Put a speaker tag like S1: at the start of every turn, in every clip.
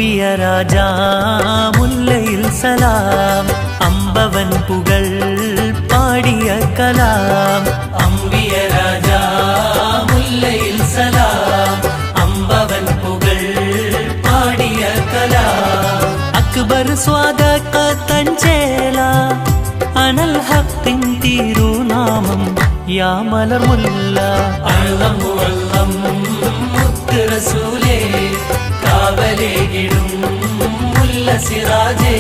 S1: അമ്പിയ രാജാ മുല്ലയിൽ സലാം അമ്പവൻ പുകൾ പാടിയ കലാം അമ്പിയ രാജാ മുല്ലയിൽ സലാം അമ്പവൻ പുകൾ പാടിയ കലാം അക്ബർ സ്വാഗതൻ ചേല അനൽ ഹഖിൻ തിരുനാമം യാ മലർമുല്ല അള്ളം വള്ളം മുത്ത് റസൂലേ കാവലേകിടും മുല്ല സിറാജേ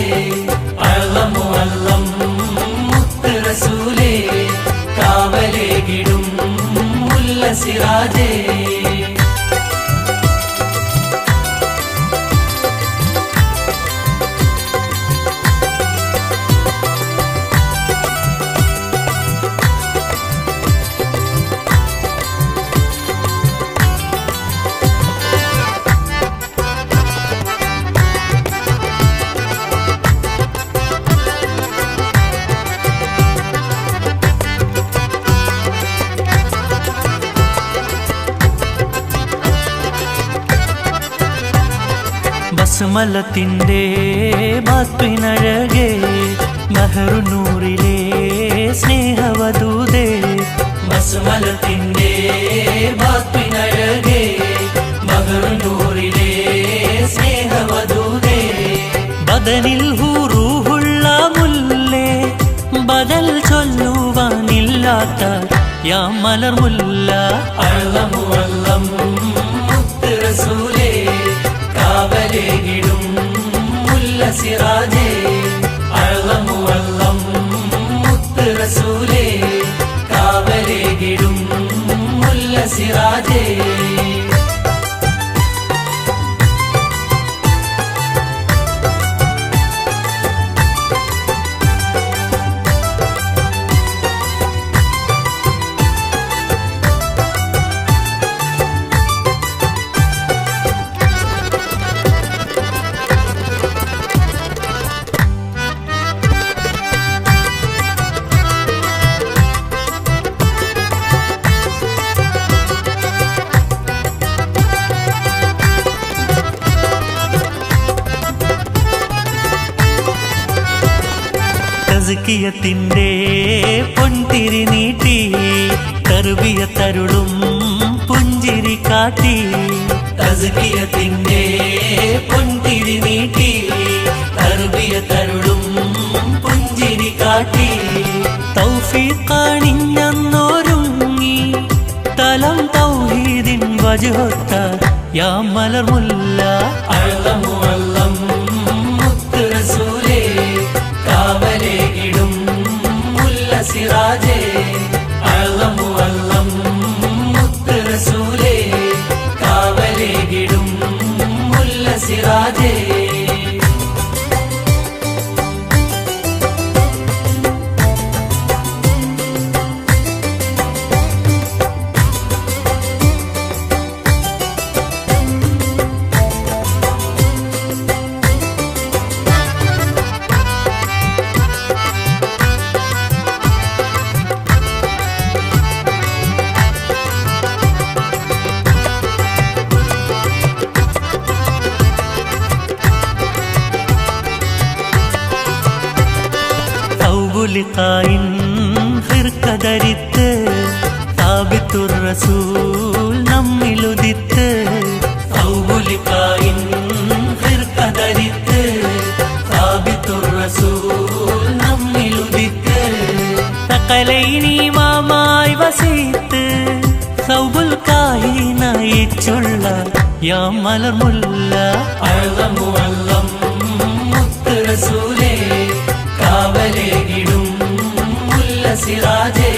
S1: അള്ളം വള്ളം മുത്ത് റസൂലേ കാവലേകിടും മുല്ല സിറാജേ ബസ്മലത്തിന്റെ ബാത്വിനഴകേ മഹറുനൂറിലെ സ്നേഹവധൂതേ ബസ്മലത്തിന്റെ ബാത്വിനഴകേ മഹറുനൂറിലെ സ്നേഹവധൂതേ ബദനിൽ റൂഹുള്ള മുല്ലേ ബദൽ ചൊല്ലുവാനില്ലാത്ത യാ മലർമുല്ല അള്ളം വള്ളം മുത്ത് റസൂലേ കാവലേകിടും മുല്ല സിറാജേ അള്ളം വള്ളം മുത്ത് റസൂലേ കാവലേകിടും മുല്ല സിറാജേ തസ്കിയത്തിന്റെ പൊൻതിരി നീട്ടി തർബിയത്തരുളും പുഞ്ചിരി കാട്ടി തസ്കിയത്തിന്റെ പൊൻതിരി നീട്ടി തർബിയത്തരുളും പുഞ്ചിരി കാട്ടി തൗഫീഖാണിഞ്ഞൊരുങ്ങി തലം തൗഹീദിൻ വജ്ഹത്ത യാ മലർമുല്ല അള്ളം വള്ളം മുത്ത് റസൂലേ കാവലേകിടും മുല്ല സിറാജേ അള്ളം വള്ളം മുത്ത് റസൂലേ കാവലേകിടും മുല്ല സിറാജേ ലിഖായിൻ ഹിർക്കദരിത്ത് സാബിത്തുർ റസൂൽ നമ്മിലുദിത്ത് ലിഖായിൻ ഹിർക്കദരിത്ത് സാബിത്തുർ റസൂൽ നമ്മിലുദിത്ത് സകലൈനി മാമായി വസീത്ത് സൗബുൽ കായിനയിച്ചുള്ള യാ മലർമുല്ല അള്ളം വള്ളം മുത്ത് റസൂലേ കാവലേകിടും മുല്ല സിറാജേ